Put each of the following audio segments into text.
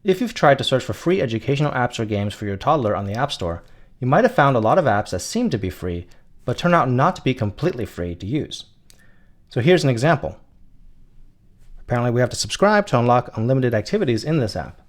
If you've tried to search for free educational apps or games for your toddler on the App Store, you might have found a lot of apps that seem to be free, but turn out not to be completely free to use. So here's an example. Apparently we have to subscribe to unlock unlimited activities in this app.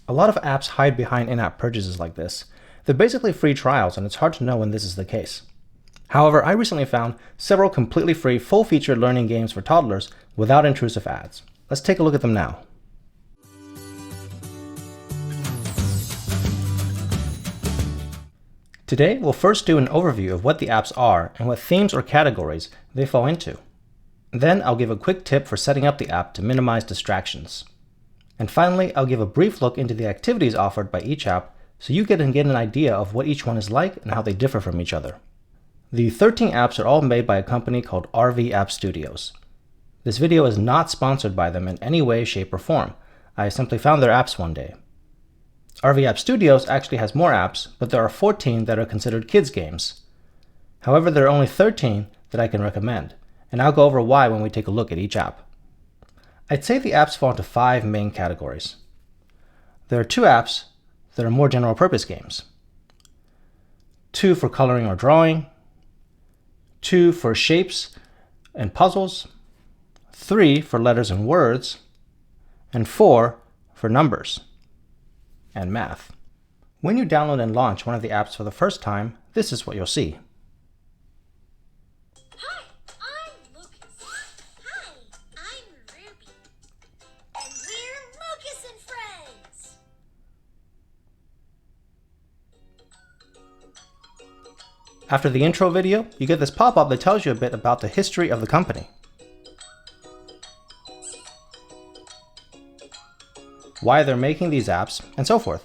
A lot of apps hide behind in-app purchases like this. They're basically free trials, and it's hard to know when this is the case. However, I recently found several completely free, full-featured learning games for toddlers without intrusive ads. Let's take a look at them now. Today, we'll first do an overview of what the apps are and what themes or categories they fall into. Then I'll give a quick tip for setting up the app to minimize distractions. And finally, I'll give a brief look into the activities offered by each app so you can get an idea of what each one is like and how they differ from each other. The 13 apps are all made by a company called RV App Studios. This video is not sponsored by them in any way, shape, or form. I simply found their apps one day. RV App Studios actually has more apps, but there are 14 that are considered kids games. However, there are only 13 that I can recommend, and I'll go over why when we take a look at each app. I'd say the apps fall into 5 main categories. There are 2 apps that are more general purpose games. 2 for coloring or drawing, 2 for shapes and puzzles, 3 for letters and words, and 4 for numbers and math. When you download and launch one of the apps for the first time, this is what you'll see. Hi, I'm Lucas. Hi, I'm Ruby. And we're Lucas and Friends. After the intro video, you get this pop-up that tells you a bit about the history of the company. Why they're making these apps, and so forth.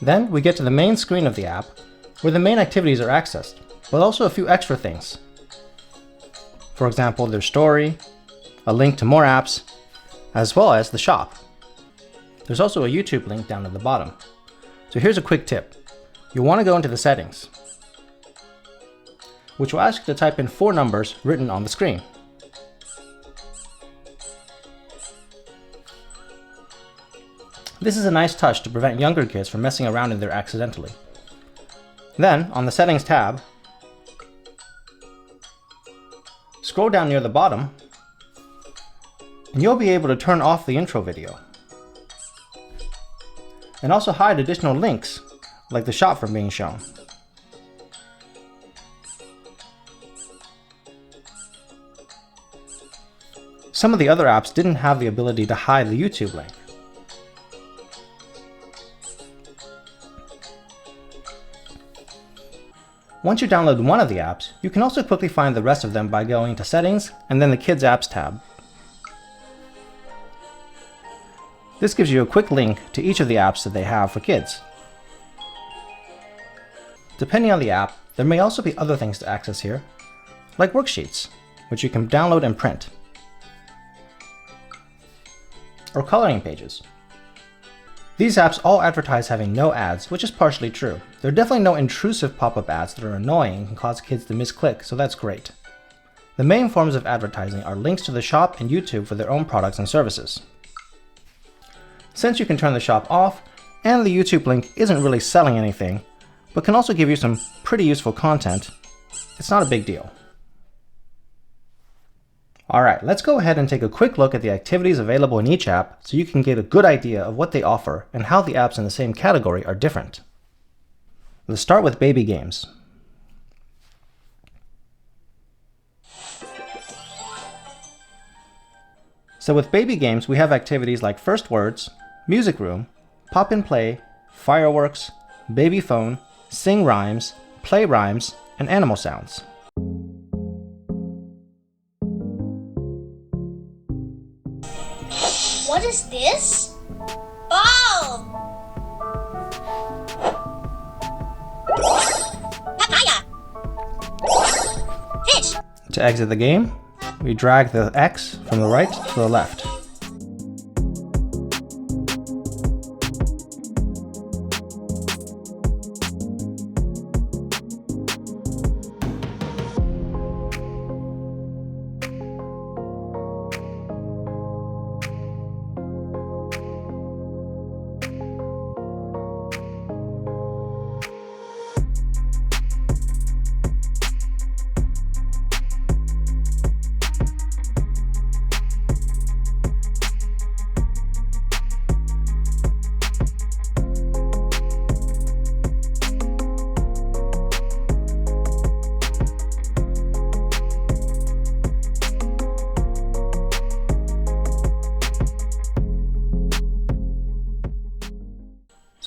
Then we get to the main screen of the app, where the main activities are accessed, but also a few extra things. For example, their story, a link to more apps, as well as the shop. There's also a YouTube link down at the bottom. So here's a quick tip. You'll want to go into the settings, which will ask you to type in 4 numbers written on the screen. This is a nice touch to prevent younger kids from messing around in there accidentally. Then, on the Settings tab, scroll down near the bottom, and you'll be able to turn off the intro video. And also hide additional links, like the shop from being shown. Some of the other apps didn't have the ability to hide the YouTube link. Once you download one of the apps, you can also quickly find the rest of them by going to Settings and then the Kids Apps tab. This gives you a quick link to each of the apps that they have for kids. Depending on the app, there may also be other things to access here, like worksheets, which you can download and print, or coloring pages. These apps all advertise having no ads, which is partially true. There are definitely no intrusive pop-up ads that are annoying and can cause kids to misclick, so that's great. The main forms of advertising are links to the shop and YouTube for their own products and services. Since you can turn the shop off, and the YouTube link isn't really selling anything, but can also give you some pretty useful content, it's not a big deal. Alright, let's go ahead and take a quick look at the activities available in each app so you can get a good idea of what they offer and how the apps in the same category are different. Let's start with baby games. So with baby games, we have activities like First Words, Music Room, Pop and Play, Fireworks, Baby Phone, Sing Rhymes, Play Rhymes, and Animal Sounds. What is this? Ball! Papaya! Fish! To exit the game, we drag the X from the right to the left.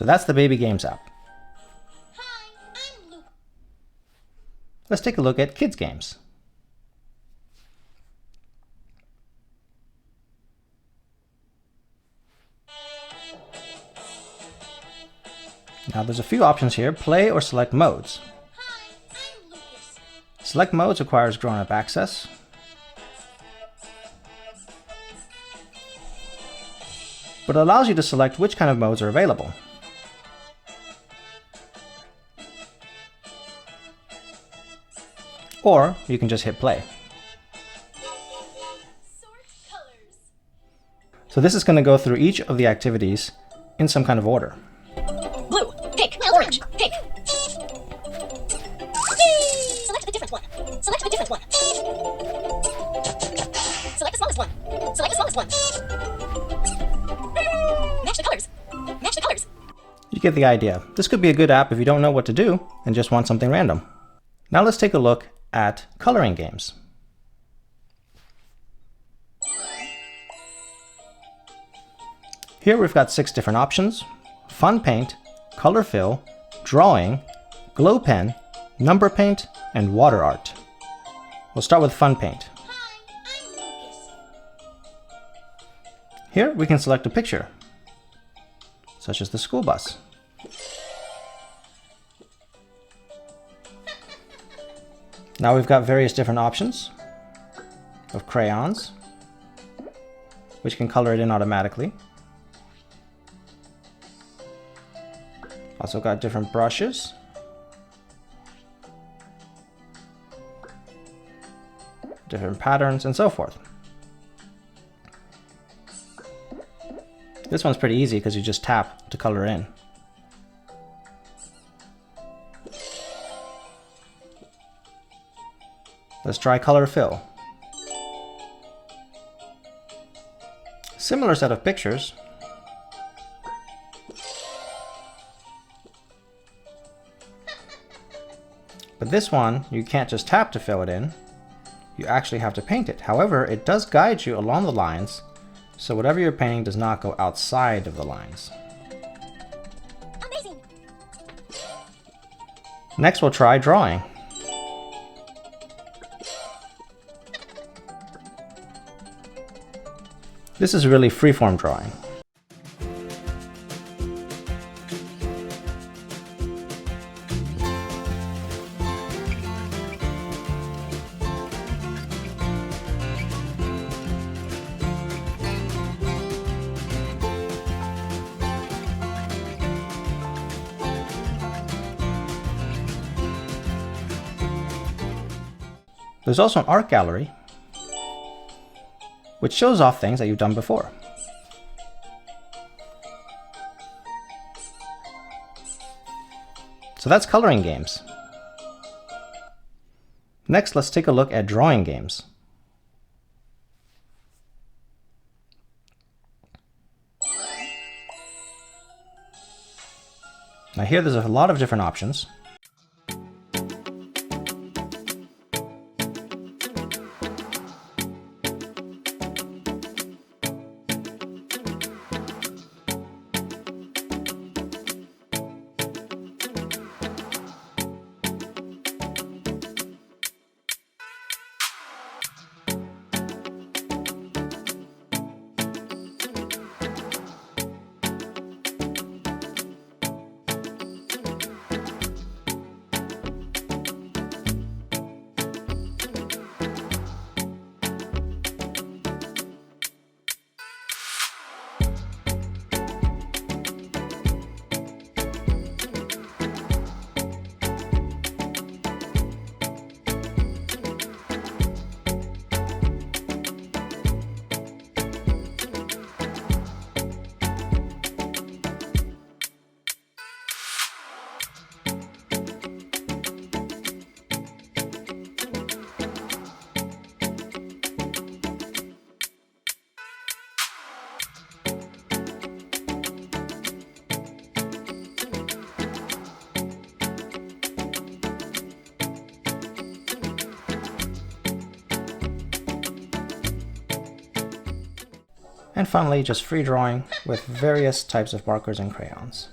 that's the Baby Games app. Hi, I'm Luke. Let's take a look at Kids Games. Now there's a few options here: play or select modes. Hi, I'm Lucas. Select modes requires grown-up access. But it allows you to select which kind of modes are available. Or you can just hit play. Sort colors. So this is going to go through each of the activities in some kind of order. Blue, pink, orange, pink. Select the different one. Select the different one. Select the smallest one. Select the smallest one. Match the colors. Match the colors. You get the idea. This could be a good app if you don't know what to do and just want something random. Now let's take a look at coloring games. Here we've got 6 different options: Fun Paint, Color Fill, Drawing, Glow Pen, Number Paint, and Water Art. We'll start with Fun Paint. Hi, I'm Lucas. Here we can select a picture, such as the school bus. Now we've got various different options of crayons, which can color it in automatically. Also got different brushes, different patterns, and so forth. This one's pretty easy because you just tap to color in. Let's try Color Fill. Similar set of pictures. But this one, you can't just tap to fill it in. You actually have to paint it. However, it does guide you along the lines, so whatever you're painting does not go outside of the lines. Amazing. Next, we'll try Drawing. This is really freeform drawing. There's also an art gallery, which shows off things that you've done before. So that's coloring games. Next, let's take a look at drawing games. Now here there's a lot of different options. And finally, just free drawing with various types of markers and crayons.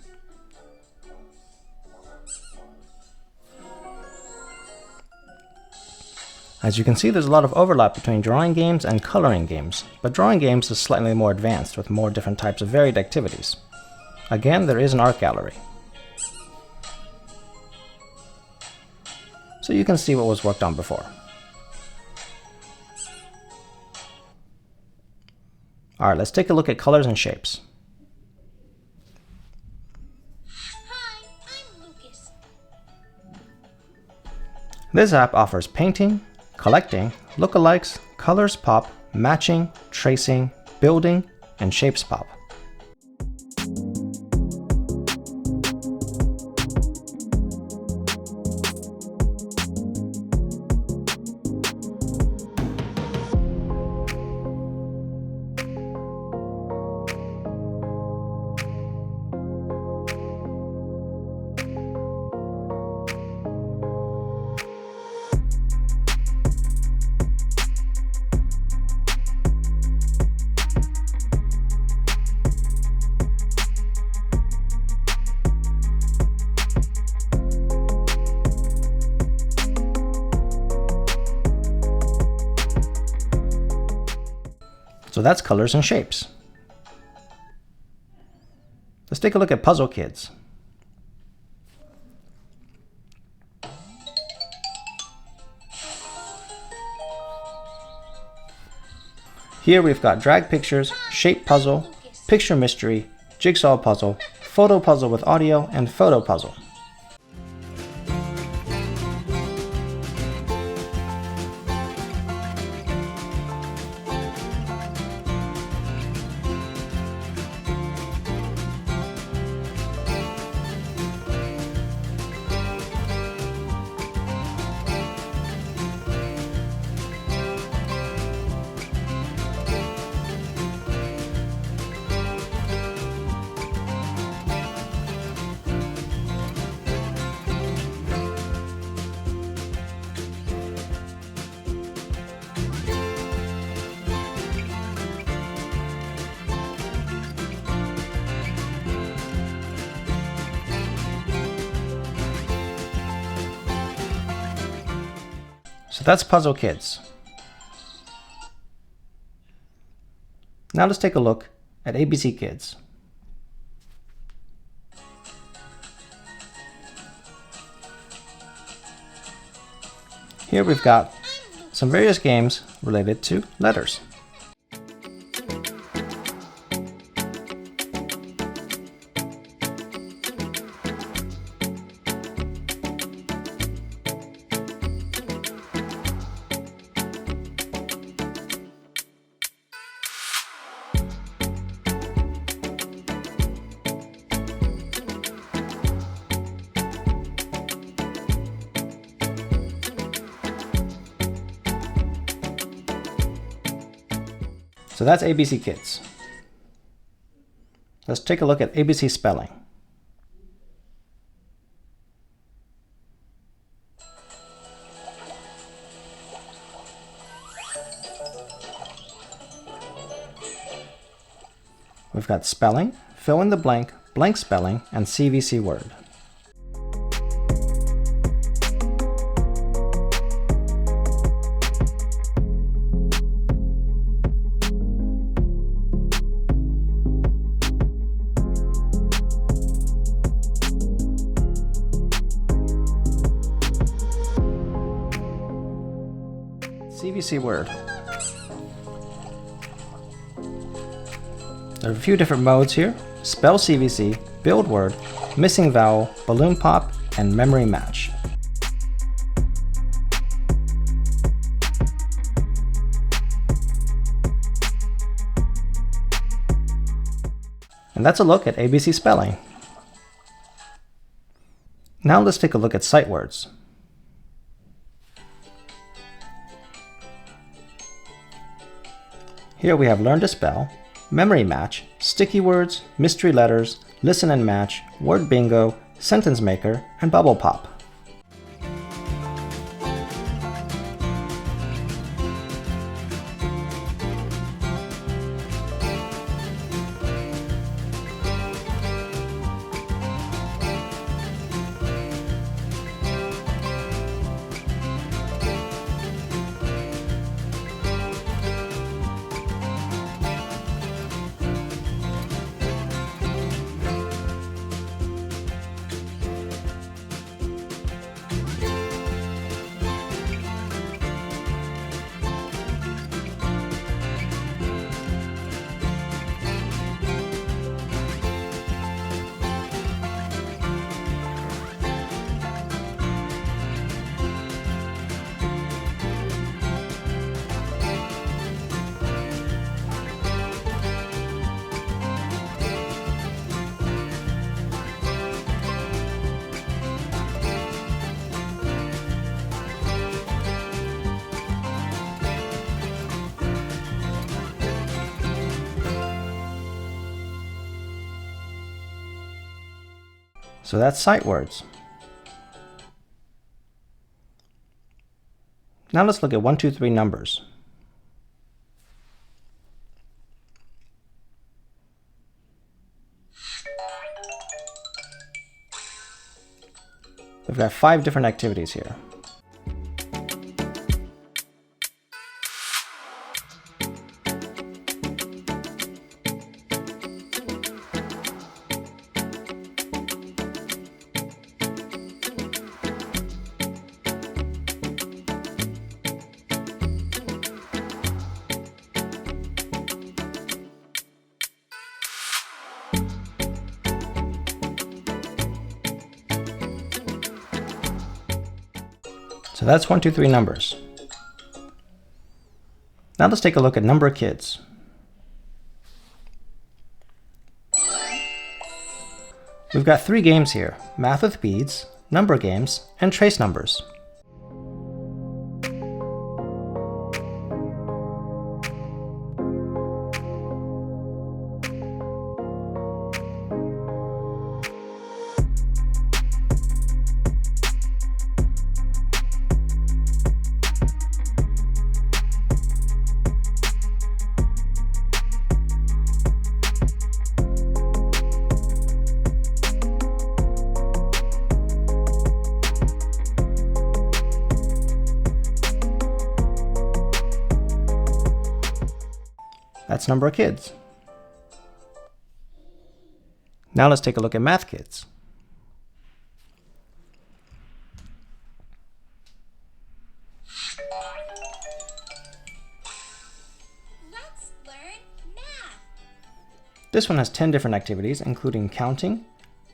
As you can see, there's a lot of overlap between drawing games and coloring games, but drawing games is slightly more advanced with more different types of varied activities. Again, there is an art gallery, so you can see what was worked on before. Alright, let's take a look at colors and shapes. Hi, I'm Lucas. This app offers painting, collecting, lookalikes, colors pop, matching, tracing, building, and shapes pop. So that's colors and shapes. Let's take a look at Puzzle Kids. Here we've got drag pictures, shape puzzle, picture mystery, jigsaw puzzle, photo puzzle with audio, and photo puzzle. So that's Puzzle Kids. Now let's take a look at ABC Kids. Here we've got some various games related to letters. So that's ABC Kids. Let's take a look at ABC Spelling. We've got spelling, fill in the blank, blank spelling, and CVC word. CVC word. There are a few different modes here: spell CVC, build word, missing vowel, balloon pop, and memory match. And that's a look at ABC Spelling. Now let's take a look at sight words. Here we have Learn to Spell, Memory Match, Sticky Words, Mystery Letters, Listen and Match, Word Bingo, Sentence Maker, and Bubble Pop. So that's sight words. Now let's look at 1, 2, 3 numbers. We've got 5 different activities here. So that's 1, 2, 3 numbers. Now let's take a look at number of kids. We've got 3 games here: math with beads, number games, and trace numbers. That's number of kids. Now let's take a look at math kids. Let's learn math. This one has 10 different activities, including counting,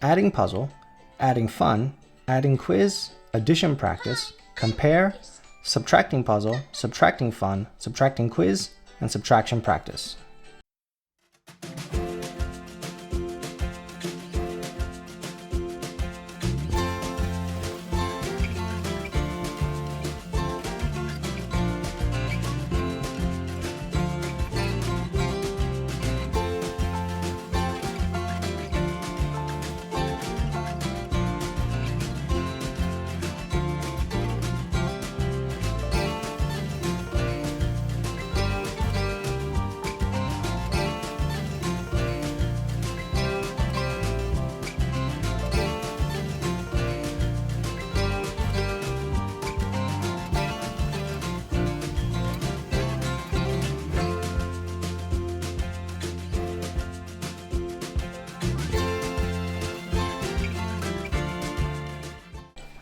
adding puzzle, adding fun, adding quiz, addition practice, compare, subtracting puzzle, subtracting fun, subtracting quiz, and subtraction practice.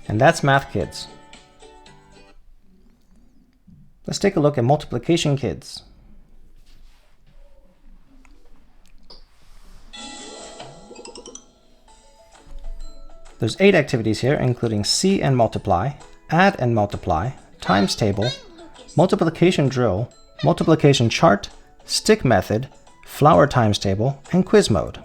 And that's math kids. Let's take a look at multiplication kids. There's 8 activities here, including see and multiply, add and multiply, times table, multiplication drill, multiplication chart, stick method, flower times table, and quiz mode.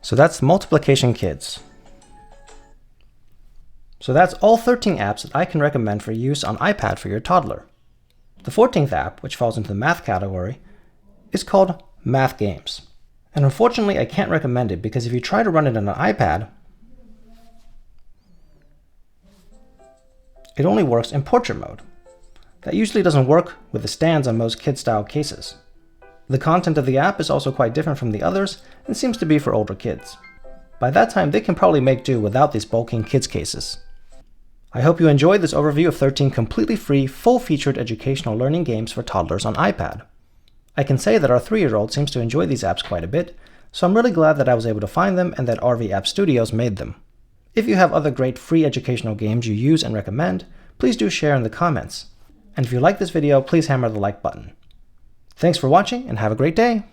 So that's multiplication kids. So that's all 13 apps that I can recommend for use on iPad for your toddler. The 14th app, which falls into the math category, is called Math Games. And unfortunately, I can't recommend it because if you try to run it on an iPad, It only works in portrait mode. That usually doesn't work with the stands on most kid-style cases. The content of the app is also quite different from the others and seems to be for older kids. By that time, they can probably make do without these bulking kids cases. I hope you enjoyed this overview of 13 completely free, full-featured educational learning games for toddlers on iPad. I can say that our 3-year-old seems to enjoy these apps quite a bit, so I'm really glad that I was able to find them and that RV App Studios made them. If you have other great free educational games you use and recommend, please do share in the comments. And if you like this video, please hammer the like button. Thanks for watching and have a great day!